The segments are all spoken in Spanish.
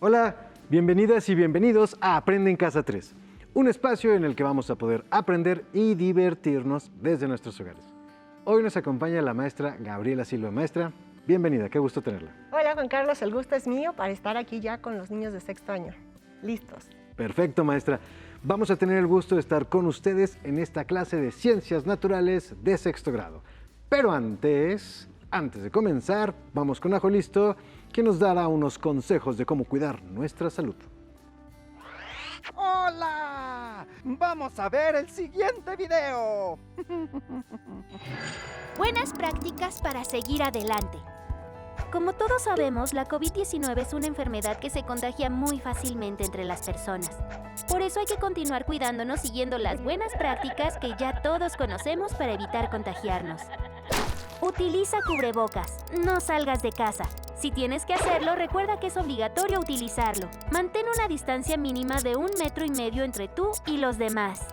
Hola, bienvenidas y bienvenidos a Aprende en Casa 3, un espacio en el que vamos a poder aprender y divertirnos desde nuestros hogares. Hoy nos acompaña la maestra Gabriela Silva. Maestra, bienvenida, qué gusto tenerla. Hola Juan Carlos, el gusto es mío para estar aquí ya con los niños de sexto año. ¿Listos? Perfecto, maestra. Vamos a tener el gusto de estar con ustedes en esta clase de Ciencias Naturales de sexto grado. Pero antes de comenzar, vamos con Ajo Listo, que nos dará unos consejos de cómo cuidar nuestra salud. ¡Hola! ¡Vamos a ver el siguiente video! Buenas prácticas para seguir adelante. Como todos sabemos, la COVID-19 es una enfermedad que se contagia muy fácilmente entre las personas. Por eso hay que continuar cuidándonos siguiendo las buenas prácticas que ya todos conocemos para evitar contagiarnos. Utiliza cubrebocas, no salgas de casa. Si tienes que hacerlo, recuerda que es obligatorio utilizarlo. Mantén una distancia mínima de 1,5 metros entre tú y los demás.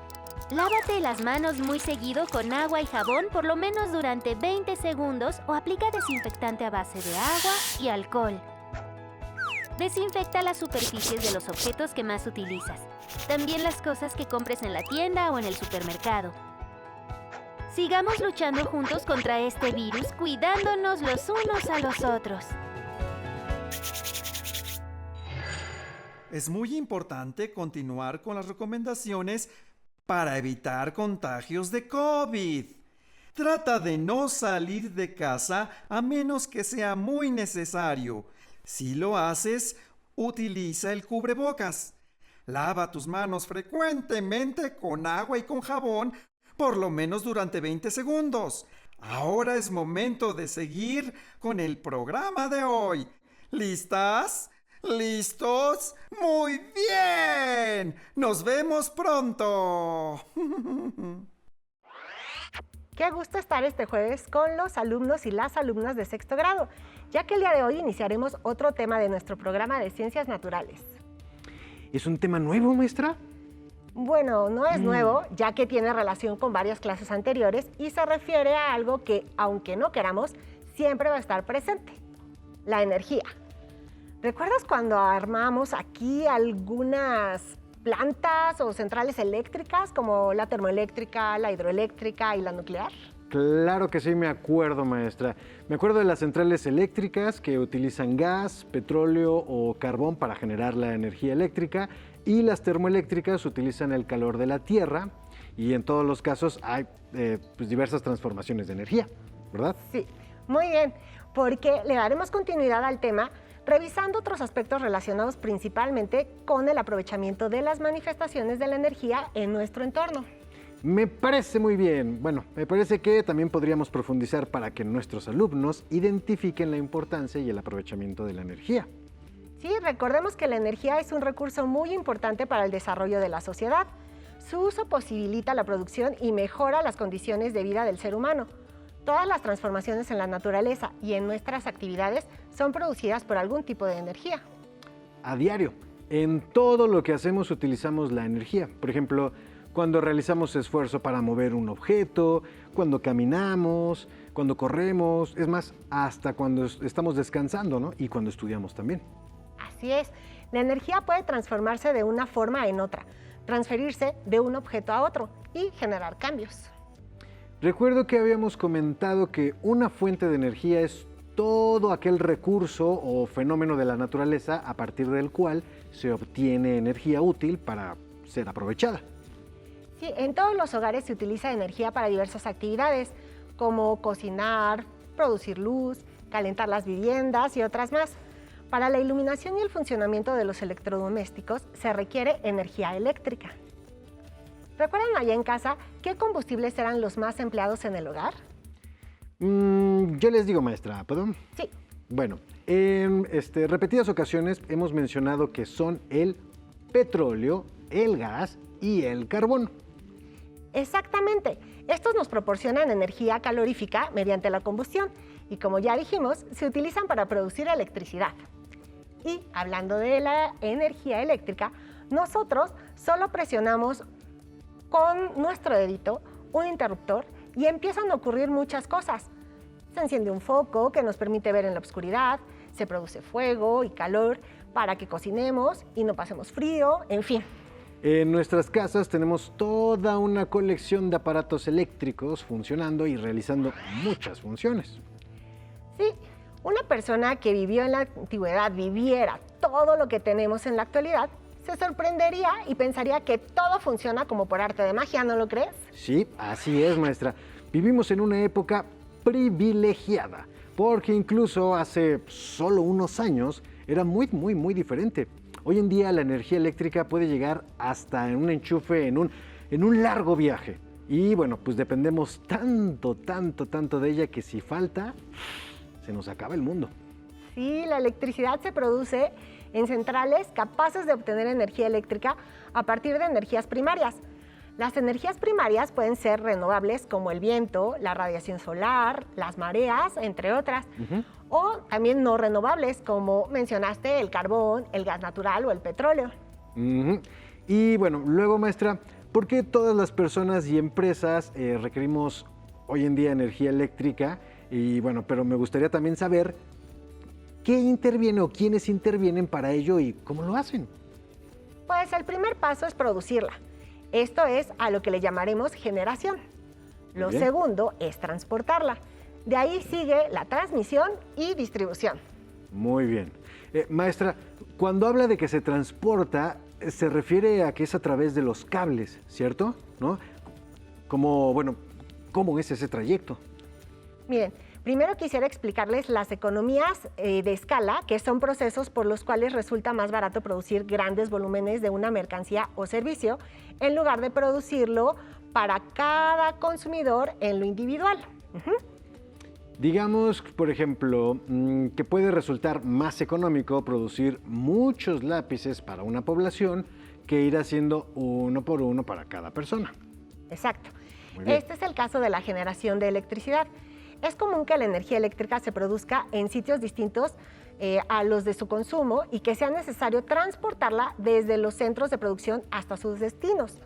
Lávate las manos muy seguido con agua y jabón por lo menos durante 20 segundos o aplica desinfectante a base de agua y alcohol. Desinfecta las superficies de los objetos que más utilizas. También las cosas que compres en la tienda o en el supermercado. Sigamos luchando juntos contra este virus, cuidándonos los unos a los otros. Es muy importante continuar con las recomendaciones para evitar contagios de COVID. Trata de no salir de casa a menos que sea muy necesario. Si lo haces, utiliza el cubrebocas. Lava tus manos frecuentemente con agua y con jabón, por lo menos durante 20 segundos. Ahora es momento de seguir con el programa de hoy. ¿Listas? ¿Listos? ¡Muy bien! ¡Nos vemos pronto! Qué gusto estar este jueves con los alumnos y las alumnas de sexto grado, ya que el día de hoy iniciaremos otro tema de nuestro programa de Ciencias Naturales. ¿Es un tema nuevo, maestra? Bueno, no es nuevo, ya que tiene relación con varias clases anteriores y se refiere a algo que, aunque no queramos, siempre va a estar presente: la energía. ¿Recuerdas cuando armamos aquí algunas plantas o centrales eléctricas como la termoeléctrica, la hidroeléctrica y la nuclear? Claro que sí, me acuerdo, maestra. Me acuerdo de las centrales eléctricas que utilizan gas, petróleo o carbón para generar la energía eléctrica, y las termoeléctricas utilizan el calor de la tierra, y en todos los casos hay diversas transformaciones de energía, ¿verdad? Sí, muy bien, porque le daremos continuidad al tema revisando otros aspectos relacionados principalmente con el aprovechamiento de las manifestaciones de la energía en nuestro entorno. Me parece muy bien. Bueno, me parece que también podríamos profundizar para que nuestros alumnos identifiquen la importancia y el aprovechamiento de la energía. Sí, recordemos que la energía es un recurso muy importante para el desarrollo de la sociedad. Su uso posibilita la producción y mejora las condiciones de vida del ser humano. Todas las transformaciones en la naturaleza y en nuestras actividades son producidas por algún tipo de energía. A diario, en todo lo que hacemos utilizamos la energía. Por ejemplo, cuando realizamos esfuerzo para mover un objeto, cuando caminamos, cuando corremos, es más, hasta cuando estamos descansando, ¿no? Y cuando estudiamos también. Así es, la energía puede transformarse de una forma en otra, transferirse de un objeto a otro y generar cambios. Recuerdo que habíamos comentado que una fuente de energía es todo aquel recurso o fenómeno de la naturaleza a partir del cual se obtiene energía útil para ser aprovechada. Sí, en todos los hogares se utiliza energía para diversas actividades, como cocinar, producir luz, calentar las viviendas y otras más. Para la iluminación y el funcionamiento de los electrodomésticos se requiere energía eléctrica. ¿Recuerdan allá en casa qué combustibles eran los más empleados en el hogar? Yo les digo, maestra, ¿puedo? Sí. Bueno, en repetidas ocasiones hemos mencionado que son el petróleo, el gas y el carbón. Exactamente. Estos nos proporcionan energía calorífica mediante la combustión y, como ya dijimos, se utilizan para producir electricidad. Y hablando de la energía eléctrica, nosotros solo presionamos con nuestro dedito un interruptor y empiezan a ocurrir muchas cosas. Se enciende un foco que nos permite ver en la oscuridad, se produce fuego y calor, para que cocinemos y no pasemos frío, en fin. En nuestras casas tenemos toda una colección de aparatos eléctricos funcionando y realizando muchas funciones. Sí, una persona que vivió en la antigüedad viviera todo lo que tenemos en la actualidad, se sorprendería y pensaría que todo funciona como por arte de magia, ¿no lo crees? Sí, así es, maestra. Vivimos en una época privilegiada, porque incluso hace solo unos años era muy diferente. Hoy en día la energía eléctrica puede llegar hasta en un enchufe en un largo viaje. Y bueno, pues dependemos tanto de ella que si falta, se nos acaba el mundo. Sí, la electricidad se produce en centrales capaces de obtener energía eléctrica a partir de energías primarias. Las energías primarias pueden ser renovables como el viento, la radiación solar, las mareas, entre otras. O también no renovables como mencionaste el carbón, el gas natural o el petróleo. Y bueno, luego maestra, ¿por qué todas las personas y empresas requerimos hoy en día energía eléctrica? Y bueno, pero me gustaría también saber qué interviene o quiénes intervienen para ello y cómo lo hacen. Pues el primer paso es producirla. Esto es a lo que le llamaremos generación. Lo Bien. segundo es transportarla. De ahí sigue la transmisión y distribución. Muy bien. Maestra, cuando habla de que se transporta, se refiere a que es a través de los cables, ¿cierto? ¿No? ¿Cómo es ese trayecto? Miren, primero quisiera explicarles las economías de escala, que son procesos por los cuales resulta más barato producir grandes volúmenes de una mercancía o servicio en lugar de producirlo para cada consumidor en lo individual. Digamos, por ejemplo, que puede resultar más económico producir muchos lápices para una población que ir haciendo uno por uno para cada persona. Exacto. Muy bien. Este es el caso de la generación de electricidad. Es común que la energía eléctrica se produzca en sitios distintos a los de su consumo y que sea necesario transportarla desde los centros de producción hasta sus destinos.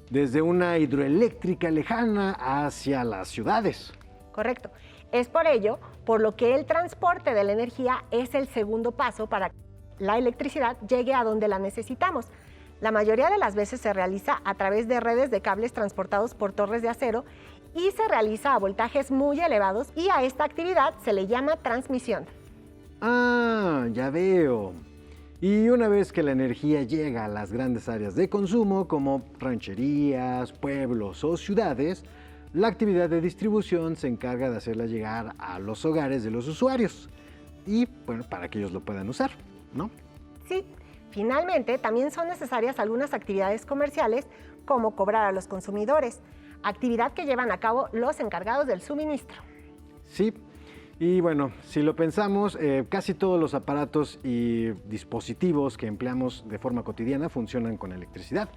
Desde una hidroeléctrica lejana hacia las ciudades. Correcto. Es por ello por lo que el transporte de la energía es el segundo paso para que la electricidad llegue a donde la necesitamos. La mayoría de las veces se realiza a través de redes de cables transportados por torres de acero y se realiza a voltajes muy elevados y a esta actividad se le llama transmisión. Ah, ya veo. Y una vez que la energía llega a las grandes áreas de consumo, como rancherías, pueblos o ciudades, la actividad de distribución se encarga de hacerla llegar a los hogares de los usuarios. Y bueno, para que ellos lo puedan usar, ¿no? Sí, finalmente también son necesarias algunas actividades comerciales como cobrar a los consumidores, actividad que llevan a cabo los encargados del suministro. Sí, y bueno, si lo pensamos, casi todos los aparatos y dispositivos que empleamos de forma cotidiana funcionan con electricidad.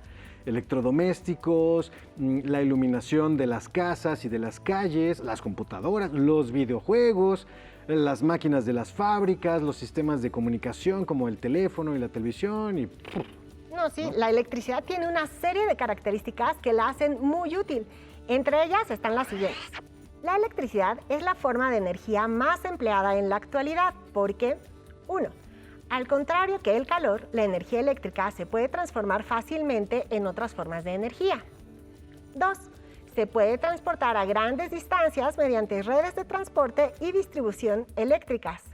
Electrodomésticos, la iluminación de las casas y de las calles, las computadoras, los videojuegos, las máquinas de las fábricas, los sistemas de comunicación como el teléfono y la televisión y... No, sí, la electricidad tiene una serie de características que la hacen muy útil. Entre ellas están las siguientes. La electricidad es la forma de energía más empleada en la actualidad porque, 1. Al contrario que el calor, la energía eléctrica se puede transformar fácilmente en otras formas de energía. 2. Se puede transportar a grandes distancias mediante redes de transporte y distribución eléctricas.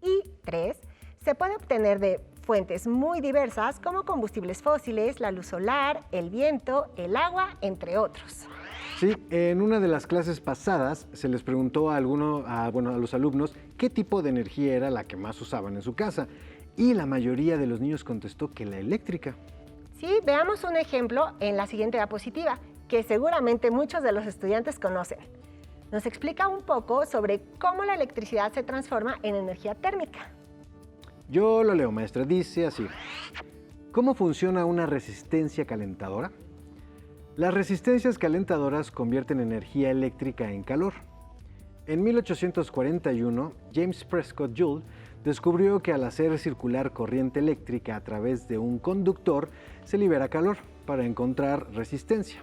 Y 3. Se puede obtener de fuentes muy diversas como combustibles fósiles, la luz solar, el viento, el agua, entre otros. Sí, en una de las clases pasadas se les preguntó a los alumnos qué tipo de energía era la que más usaban en su casa y la mayoría de los niños contestó que la eléctrica. Sí, veamos un ejemplo en la siguiente diapositiva, que seguramente muchos de los estudiantes conocen. Nos explica un poco sobre cómo la electricidad se transforma en energía térmica. Yo lo leo, maestra, dice así. ¿Cómo funciona una resistencia calentadora? Las resistencias calentadoras convierten energía eléctrica en calor. En 1841, James Prescott Joule descubrió que al hacer circular corriente eléctrica a través de un conductor, se libera calor para encontrar resistencia.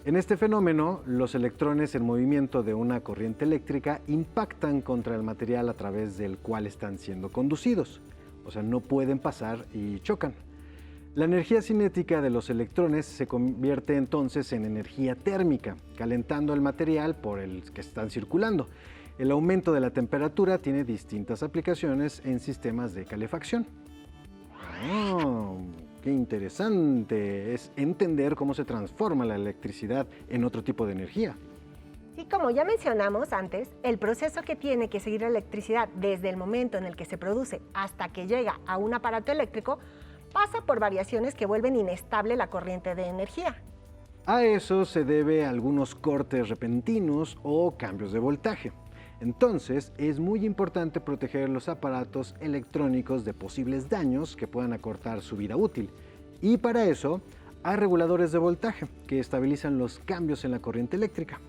En este fenómeno, los electrones en movimiento de una corriente eléctrica impactan contra el material a través del cual están siendo conducidos. o sea, no pueden pasar y chocan. La energía cinética de los electrones se convierte entonces en energía térmica, calentando el material por el que están circulando. El aumento de la temperatura tiene distintas aplicaciones en sistemas de calefacción. ¡Oh, qué interesante! Es entender cómo se transforma la electricidad en otro tipo de energía. Y como ya mencionamos antes, el proceso que tiene que seguir la electricidad desde el momento en el que se produce hasta que llega a un aparato eléctrico pasa por variaciones que vuelven inestable la corriente de energía. A eso se debe a algunos cortes repentinos o cambios de voltaje. Entonces, es muy importante proteger los aparatos electrónicos de posibles daños que puedan acortar su vida útil. Y para eso, hay reguladores de voltaje que estabilizan los cambios en la corriente eléctrica.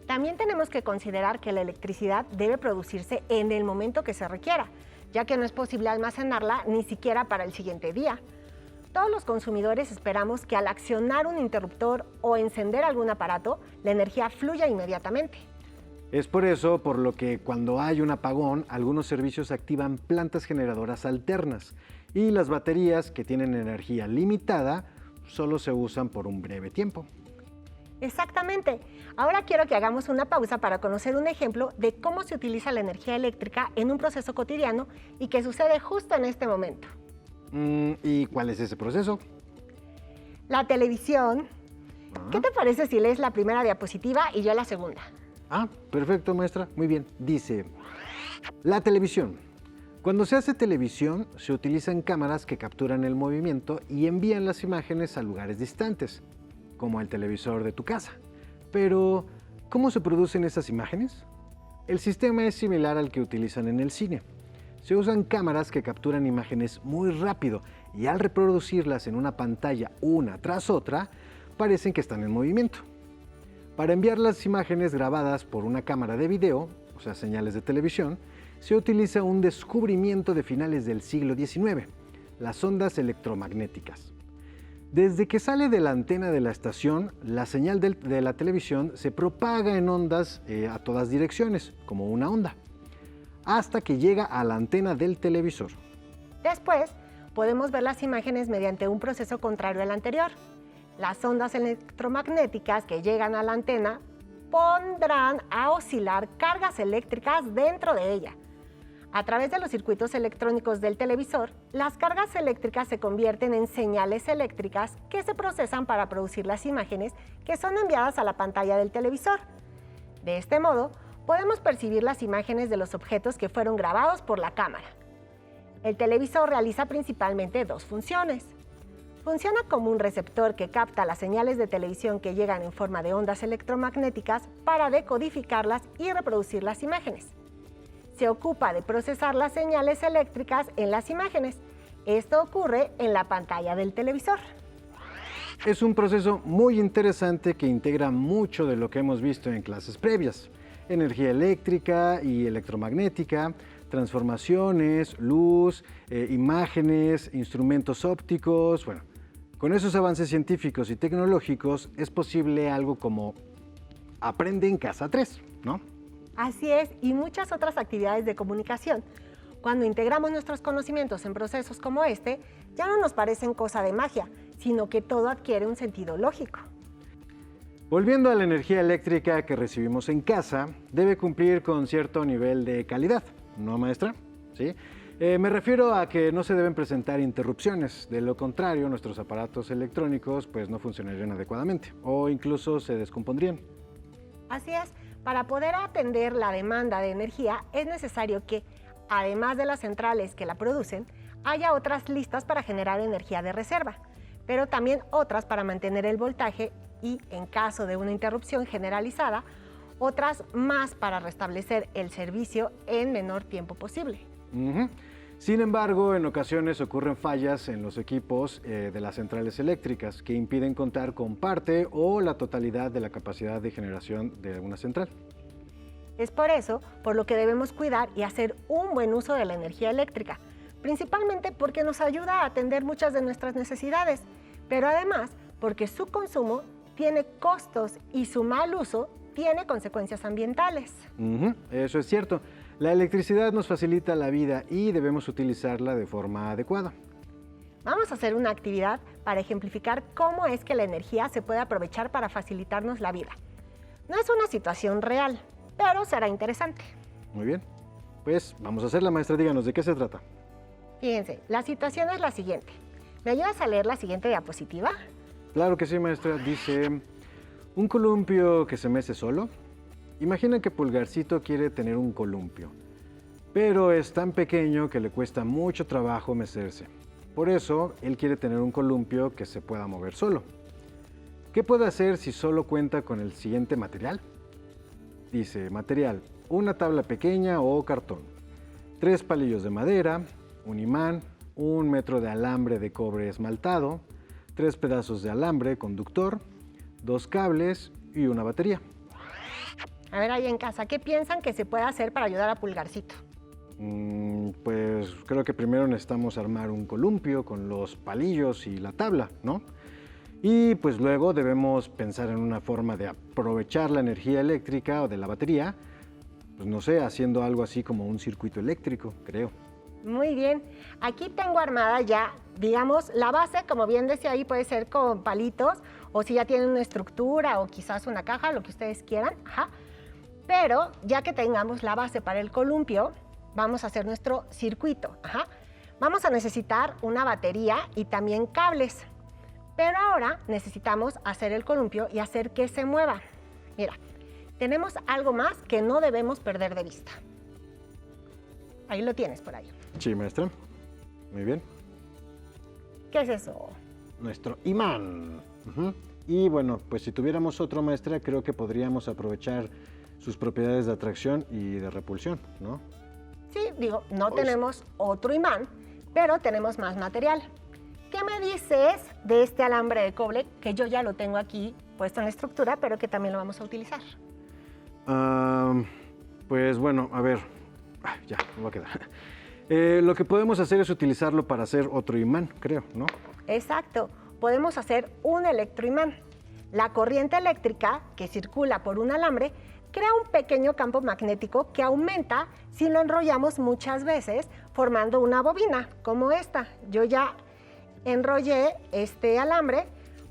También tenemos que considerar que la electricidad debe producirse en el momento que se requiera, ya que no es posible almacenarla ni siquiera para el siguiente día. Todos los consumidores esperamos que al accionar un interruptor o encender algún aparato, la energía fluya inmediatamente. Es por eso por lo que cuando hay un apagón, algunos servicios activan plantas generadoras alternas y las baterías que tienen energía limitada solo se usan por un breve tiempo. Exactamente. Ahora quiero que hagamos una pausa para conocer un ejemplo de cómo se utiliza la energía eléctrica en un proceso cotidiano y que sucede justo en este momento. ¿Y cuál es ese proceso? La televisión. ¿Qué te parece si lees la primera diapositiva y yo la segunda? Perfecto, maestra. Muy bien. Dice, la televisión. Cuando se hace televisión, se utilizan cámaras que capturan el movimiento y envían las imágenes a lugares distantes, como el televisor de tu casa. Pero, ¿cómo se producen esas imágenes? El sistema es similar al que utilizan en el cine. Se usan cámaras que capturan imágenes muy rápido y al reproducirlas en una pantalla una tras otra, parecen que están en movimiento. Para enviar las imágenes grabadas por una cámara de video, o sea, señales de televisión, se utiliza un descubrimiento de finales del siglo XIX, las ondas electromagnéticas. Desde que sale de la antena de la estación, la señal de la televisión se propaga en ondas a todas direcciones, como una onda, hasta que llega a la antena del televisor. Después, podemos ver las imágenes mediante un proceso contrario al anterior. Las ondas electromagnéticas que llegan a la antena pondrán a oscilar cargas eléctricas dentro de ella. A través de los circuitos electrónicos del televisor, las cargas eléctricas se convierten en señales eléctricas que se procesan para producir las imágenes que son enviadas a la pantalla del televisor. De este modo, podemos percibir las imágenes de los objetos que fueron grabados por la cámara. El televisor realiza principalmente dos funciones. Funciona como un receptor que capta las señales de televisión que llegan en forma de ondas electromagnéticas para decodificarlas y reproducir las imágenes. Se ocupa de procesar las señales eléctricas en las imágenes. Esto ocurre en la pantalla del televisor. Es un proceso muy interesante que integra mucho de lo que hemos visto en clases previas. Energía eléctrica y electromagnética, transformaciones, luz, imágenes, instrumentos ópticos. Bueno, con esos avances científicos y tecnológicos es posible algo como Aprende en Casa 3, ¿no? Así es, y muchas otras actividades de comunicación. Cuando integramos nuestros conocimientos en procesos como este, ya no nos parecen cosa de magia, sino que todo adquiere un sentido lógico. Volviendo a la energía eléctrica que recibimos en casa, debe cumplir con cierto nivel de calidad, ¿no, maestra? ¿Sí? Me refiero a que no se deben presentar interrupciones, de lo contrario nuestros aparatos electrónicos pues no funcionarían adecuadamente o incluso se descompondrían. Así es, para poder atender la demanda de energía es necesario que, además de las centrales que la producen, haya otras listas para generar energía de reserva, pero también otras para mantener el voltaje y, en caso de una interrupción generalizada, otras más para restablecer el servicio en menor tiempo posible. Sin embargo, en ocasiones ocurren fallas en los equipos de las centrales eléctricas que impiden contar con parte o la totalidad de la capacidad de generación de una central. Es por eso por lo que debemos cuidar y hacer un buen uso de la energía eléctrica, principalmente porque nos ayuda a atender muchas de nuestras necesidades, pero además porque su consumo tiene costos y su mal uso tiene consecuencias ambientales. Eso es cierto. La electricidad nos facilita la vida y debemos utilizarla de forma adecuada. Vamos a hacer una actividad para ejemplificar cómo es que la energía se puede aprovechar para facilitarnos la vida. No es una situación real, pero será interesante. Muy bien. Pues vamos a hacerla, maestra. Díganos, ¿de qué se trata? Fíjense, la situación es la siguiente. ¿Me ayudas a leer la siguiente diapositiva? Claro que sí, maestra. Dice, un columpio que se mece solo. Imagina que Pulgarcito quiere tener un columpio, pero es tan pequeño que le cuesta mucho trabajo mecerse. Por eso, él quiere tener un columpio que se pueda mover solo. ¿Qué puede hacer si solo cuenta con el siguiente material? Dice, material, una tabla pequeña o cartón, 3 palillos de madera, un imán, 1 metro de alambre de cobre esmaltado, 3 pedazos de alambre conductor, 2 cables y una batería. A ver, ahí en casa, ¿qué piensan que se puede hacer para ayudar a Pulgarcito? Pues creo que primero necesitamos armar un columpio con los palillos y la tabla, ¿no? Y pues luego debemos pensar en una forma de aprovechar la energía eléctrica o de la batería, pues no sé, haciendo algo así como un circuito eléctrico, creo. Muy bien, aquí tengo armada ya, digamos, la base, como bien decía ahí, puede ser con palitos, o si ya tienen una estructura, o quizás una caja, lo que ustedes quieran, ajá. Pero ya que tengamos la base para el columpio, vamos a hacer nuestro circuito, ajá. Vamos a necesitar una batería y también cables, pero ahora necesitamos hacer el columpio y hacer que se mueva. Mira, tenemos algo más que no debemos perder de vista. Ahí lo tienes por ahí. Sí, maestra. Muy bien. ¿Qué es eso? Nuestro imán. Y bueno, pues si tuviéramos otro, maestra, creo que podríamos aprovechar sus propiedades de atracción y de repulsión, ¿no? Sí, digo, no tenemos otro imán, pero tenemos más material. ¿Qué me dices de este alambre de cobre que yo ya lo tengo aquí puesto en la estructura, pero que también lo vamos a utilizar? Pues bueno, a ver, ya, me voy a quedar. Lo que podemos hacer es utilizarlo para hacer otro imán, creo, ¿no? Exacto, podemos hacer un electroimán. La corriente eléctrica que circula por un alambre crea un pequeño campo magnético que aumenta si lo enrollamos muchas veces, formando una bobina, como esta. Yo ya enrollé este alambre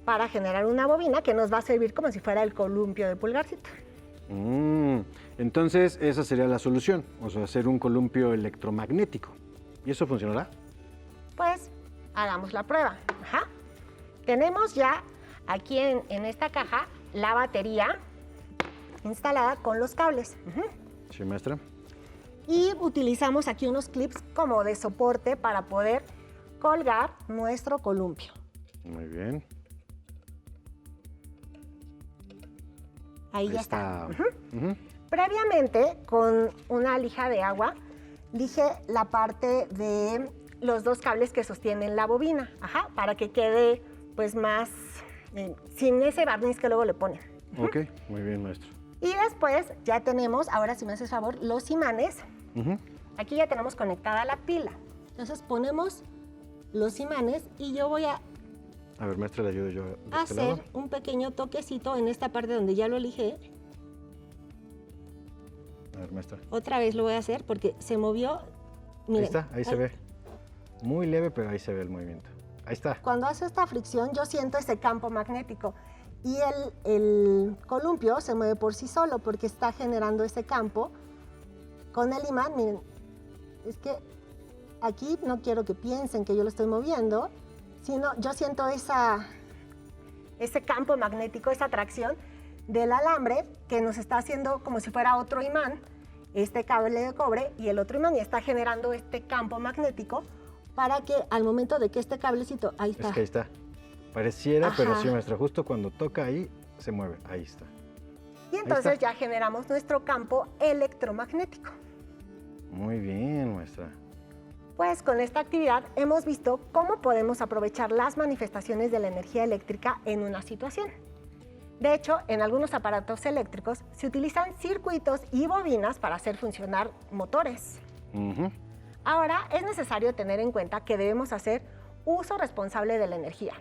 para generar una bobina que nos va a servir como si fuera el columpio de Pulgarcito. Entonces, esa sería la solución, o sea, hacer un columpio electromagnético. ¿Y eso funcionará? Pues, hagamos la prueba. Ajá. Tenemos ya aquí en esta caja la batería instalada con los cables. Sí, maestra. Y utilizamos aquí unos clips como de soporte para poder colgar nuestro columpio. Muy bien. Ahí ya está. Ujú. Previamente, con una lija de agua, lije la parte de los 2 cables que sostienen la bobina, para que quede pues más, sin ese barniz que luego le ponen. Ok, muy bien, maestro. Y después ya tenemos, ahora si me haces favor, los imanes. Aquí ya tenemos conectada la pila. Entonces ponemos los imanes y yo voy a A ver, maestra, le ayudo yo de este hacer lado. un pequeño toquecito en esta parte donde ya lo lijé. A ver, maestra. Otra vez lo voy a hacer porque se movió. Miren, Ahí está, ahí se ve. Muy leve, pero ahí se ve el movimiento. Ahí está. Cuando hace esta fricción, yo siento ese campo magnético y el columpio se mueve por sí solo porque está generando ese campo. Con el imán, miren, es que aquí no quiero que piensen que yo lo estoy moviendo, sino yo siento ese campo magnético, esa atracción del alambre que nos está haciendo como si fuera otro imán, este cable de cobre y el otro imán, y está generando este campo magnético para que al momento de que este cablecito, ahí está. Es que ahí está. Pareciera, pero Ajá. sí, maestra, justo cuando toca ahí, se mueve. Ahí está. Y entonces está. ya generamos nuestro campo electromagnético. Muy bien, maestra. Pues con esta actividad hemos visto cómo podemos aprovechar las manifestaciones de la energía eléctrica en una situación. De hecho, en algunos aparatos eléctricos se utilizan circuitos y bobinas para hacer funcionar motores. Ahora es necesario tener en cuenta que debemos hacer uso responsable de la energía.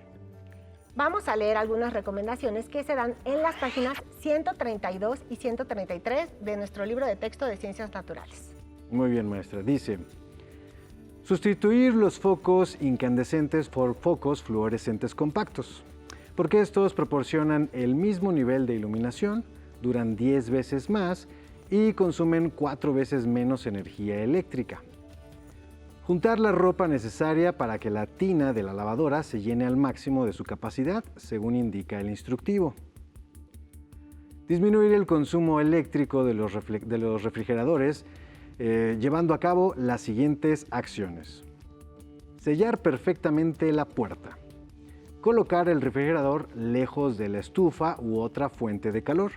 Vamos a leer algunas recomendaciones que se dan en las páginas 132 y 133 de nuestro libro de texto de Ciencias Naturales. Muy bien, maestra. Dice, sustituir los focos incandescentes por focos fluorescentes compactos, porque estos proporcionan el mismo nivel de iluminación, duran 10 veces más y consumen 4 veces menos energía eléctrica. Juntar la ropa necesaria para que la tina de la lavadora se llene al máximo de su capacidad, según indica el instructivo. Disminuir el consumo eléctrico de los refrigeradores llevando a cabo las siguientes acciones. Sellar perfectamente la puerta. Colocar el refrigerador lejos de la estufa u otra fuente de calor.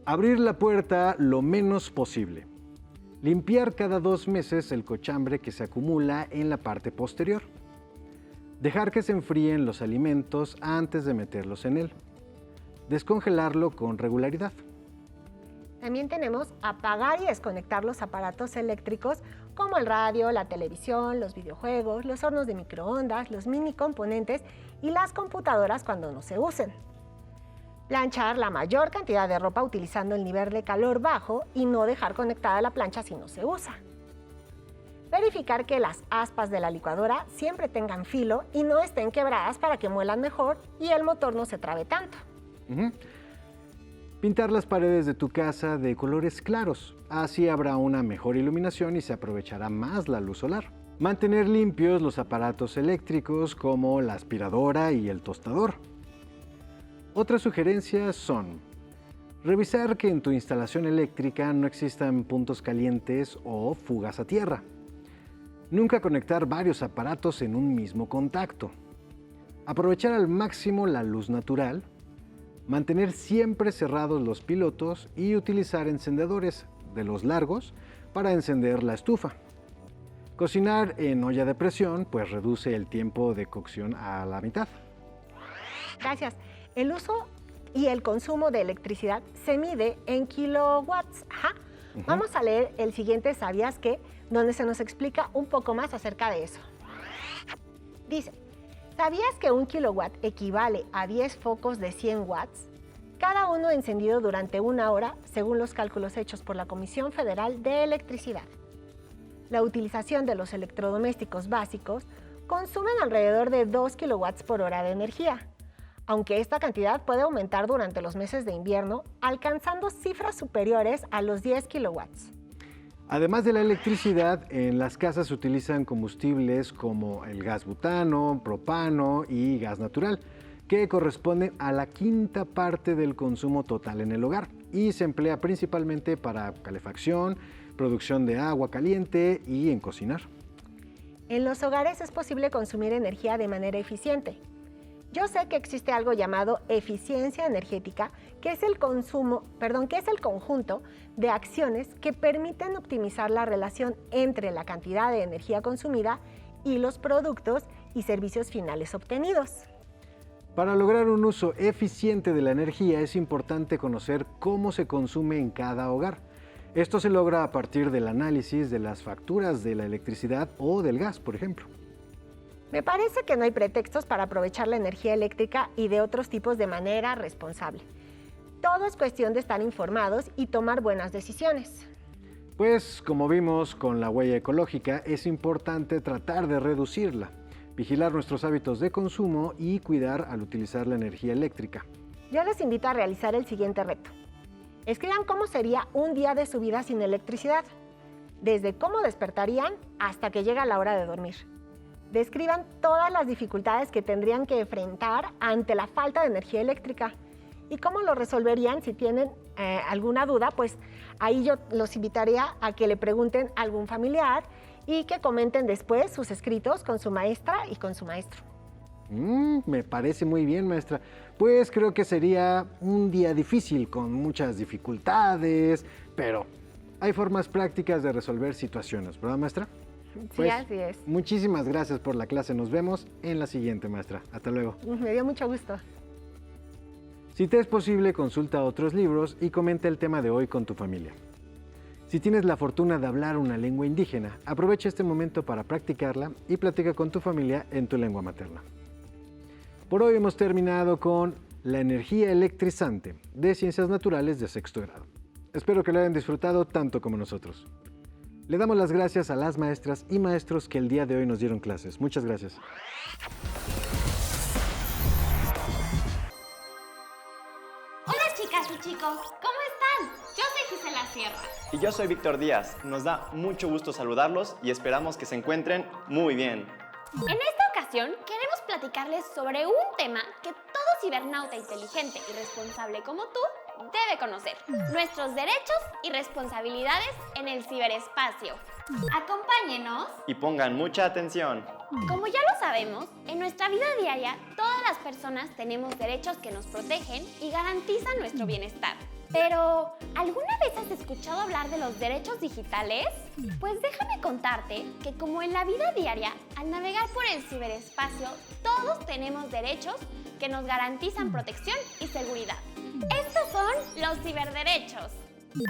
Abrir la puerta lo menos posible. Limpiar cada 2 meses el cochambre que se acumula en la parte posterior. Dejar que se enfríen los alimentos antes de meterlos en él. Descongelarlo con regularidad. También tenemos apagar y desconectar los aparatos eléctricos como el radio, la televisión, los videojuegos, los hornos de microondas, los mini componentes y las computadoras cuando no se usen. Planchar la mayor cantidad de ropa utilizando el nivel de calor bajo y no dejar conectada la plancha si no se usa. Verificar que las aspas de la licuadora siempre tengan filo y no estén quebradas para que muelan mejor y el motor no se trabe tanto. Pintar las paredes de tu casa de colores claros, así habrá una mejor iluminación y se aprovechará más la luz solar. Mantener limpios los aparatos eléctricos como la aspiradora y el tostador. Otras sugerencias son revisar que en tu instalación eléctrica no existan puntos calientes o fugas a tierra. Nunca conectar varios aparatos en un mismo contacto. Aprovechar al máximo la luz natural. Mantener siempre cerrados los pilotos y utilizar encendedores de los largos para encender la estufa. Cocinar en olla de presión pues reduce el tiempo de cocción a la mitad. Gracias. El uso y el consumo de electricidad se mide en kilowatts. Vamos a leer el siguiente ¿Sabías qué?, donde se nos explica un poco más acerca de eso. Dice, ¿sabías que 1 kilowatt equivale a 10 focos de 100 watts? Cada uno encendido durante 1 hora, según los cálculos hechos por la Comisión Federal de Electricidad. La utilización de los electrodomésticos básicos consumen alrededor de 2 kilowatts por hora de energía, aunque esta cantidad puede aumentar durante los meses de invierno, alcanzando cifras superiores a los 10 kilowatts. Además de la electricidad, en las casas se utilizan combustibles como el gas butano, propano y gas natural, que corresponden a la 1/5 parte del consumo total en el hogar y se emplea principalmente para calefacción, producción de agua caliente y en cocinar. En los hogares es posible consumir energía de manera eficiente. Yo sé que existe algo llamado eficiencia energética, que es el conjunto de acciones que permiten optimizar la relación entre la cantidad de energía consumida y los productos y servicios finales obtenidos. Para lograr un uso eficiente de la energía es importante conocer cómo se consume en cada hogar. Esto se logra a partir del análisis de las facturas de la electricidad o del gas, por ejemplo. Me parece que no hay pretextos para aprovechar la energía eléctrica y de otros tipos de manera responsable. Todo es cuestión de estar informados y tomar buenas decisiones. Pues, como vimos con la huella ecológica, es importante tratar de reducirla, vigilar nuestros hábitos de consumo y cuidar al utilizar la energía eléctrica. Yo les invito a realizar el siguiente reto. Escriban cómo sería un día de su vida sin electricidad, desde cómo despertarían hasta que llega la hora de dormir. Describan todas las dificultades que tendrían que enfrentar ante la falta de energía eléctrica y cómo lo resolverían. Si tienen alguna duda, pues ahí yo los invitaría a que le pregunten a algún familiar y que comenten después sus escritos con su maestra y con su maestro. Me parece muy bien, maestra. Pues creo que sería un día difícil, con muchas dificultades, pero hay formas prácticas de resolver situaciones, ¿verdad, maestra? Sí, Pues, así es. Muchísimas gracias por la clase. Nos vemos en la siguiente, maestra. Hasta luego. Me dio mucho gusto. Si te es posible, consulta otros libros y comenta el tema de hoy con tu familia. Si tienes la fortuna de hablar una lengua indígena, aprovecha este momento para practicarla y platica con tu familia en tu lengua materna. Por hoy hemos terminado con la energía electrizante de Ciencias Naturales de 6º grado. Espero que lo hayan disfrutado tanto como nosotros. Le damos las gracias a las maestras y maestros que el día de hoy nos dieron clases. Muchas gracias. Hola chicas y chicos, ¿cómo están? Yo soy Gisela Sierra. Y yo soy Víctor Díaz. Nos da mucho gusto saludarlos y esperamos que se encuentren muy bien. En esta ocasión queremos platicarles sobre un tema que todo cibernauta inteligente y responsable como tú debe conocer: nuestros derechos y responsabilidades en el ciberespacio. Acompáñenos. Y pongan mucha atención. Como ya lo sabemos, en nuestra vida diaria todas las personas tenemos derechos que nos protegen y garantizan nuestro bienestar. Pero, ¿alguna vez has escuchado hablar de los derechos digitales? Pues déjame contarte que como en la vida diaria, al navegar por el ciberespacio, todos tenemos derechos que nos garantizan protección y seguridad. Estos son los ciberderechos.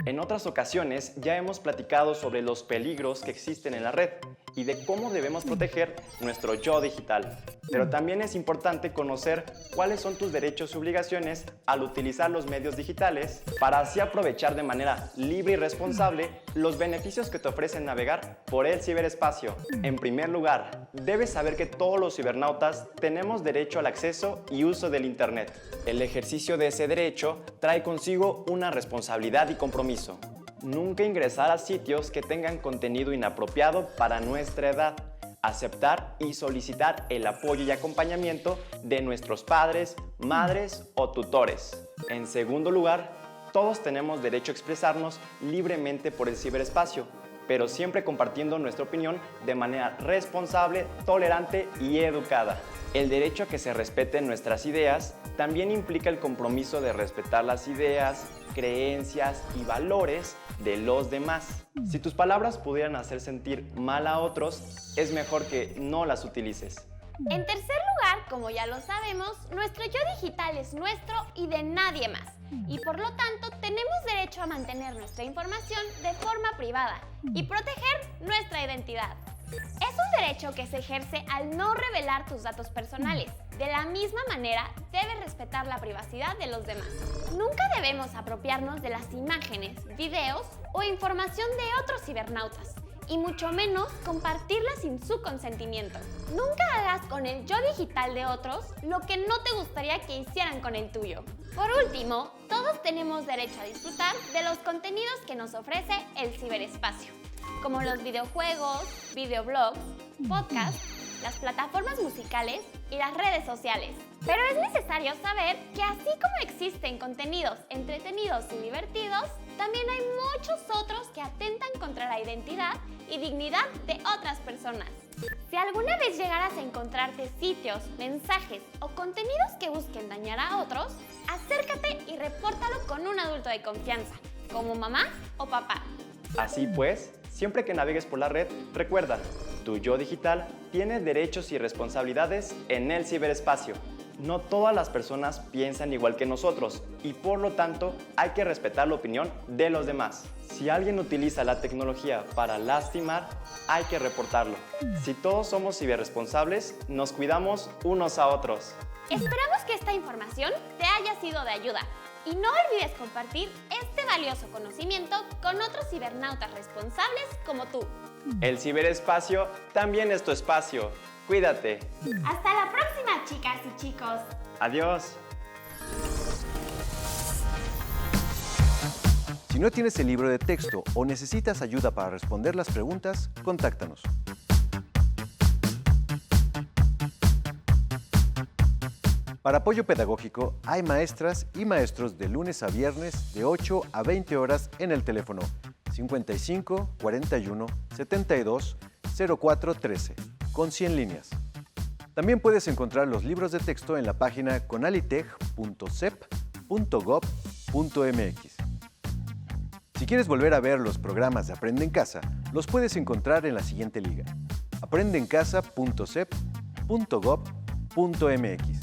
En otras ocasiones ya hemos platicado sobre los peligros que existen en la red y de cómo debemos proteger nuestro yo digital. Pero también es importante conocer cuáles son tus derechos y obligaciones al utilizar los medios digitales para así aprovechar de manera libre y responsable los beneficios que te ofrecen navegar por el ciberespacio. En primer lugar, debes saber que todos los cibernautas tenemos derecho al acceso y uso del Internet. El ejercicio de ese derecho trae consigo una responsabilidad y compromiso. Nunca ingresar a sitios que tengan contenido inapropiado para nuestra edad. Aceptar y solicitar el apoyo y acompañamiento de nuestros padres, madres o tutores. En segundo lugar, todos tenemos derecho a expresarnos libremente por el ciberespacio, pero siempre compartiendo nuestra opinión de manera responsable, tolerante y educada. El derecho a que se respeten nuestras ideas también implica el compromiso de respetar las ideas, creencias y valores de los demás. Si tus palabras pudieran hacer sentir mal a otros, es mejor que no las utilices. En tercer lugar, como ya lo sabemos, nuestro yo digital es nuestro y de nadie más. Y por lo tanto, tenemos derecho a mantener nuestra información de forma privada y proteger nuestra identidad. Es un derecho que se ejerce al no revelar tus datos personales. De la misma manera, debes respetar la privacidad de los demás. Nunca debemos apropiarnos de las imágenes, videos o información de otros cibernautas, y mucho menos compartirla sin su consentimiento. Nunca hagas con el yo digital de otros lo que no te gustaría que hicieran con el tuyo. Por último, todos tenemos derecho a disfrutar de los contenidos que nos ofrece el ciberespacio, como los videojuegos, videoblogs, podcasts, las plataformas musicales y las redes sociales. Pero es necesario saber que así como existen contenidos entretenidos y divertidos, también hay muchos otros que atentan contra la identidad y dignidad de otras personas. Si alguna vez llegaras a encontrarte sitios, mensajes o contenidos que busquen dañar a otros, acércate y repórtalo con un adulto de confianza, como mamá o papá. Así pues, siempre que navegues por la red, recuerda, tu yo digital tiene derechos y responsabilidades en el ciberespacio. No todas las personas piensan igual que nosotros y por lo tanto hay que respetar la opinión de los demás. Si alguien utiliza la tecnología para lastimar, hay que reportarlo. Si todos somos ciberresponsables, nos cuidamos unos a otros. Esperamos que esta información te haya sido de ayuda y no olvides compartir este valioso conocimiento con otros cibernautas responsables como tú. El ciberespacio también es tu espacio. Cuídate. Hasta la próxima, chicas y chicos. Adiós. Si no tienes el libro de texto o necesitas ayuda para responder las preguntas, contáctanos. Para apoyo pedagógico, hay maestras y maestros de lunes a viernes de 8 a 20 horas en el teléfono 55 41 72 04 13, con 100 líneas. También puedes encontrar los libros de texto en la página conalitech.cep.gov.mx. Si quieres volver a ver los programas de Aprende en Casa, los puedes encontrar en la siguiente liga: aprendeencasa.cep.gov.mx.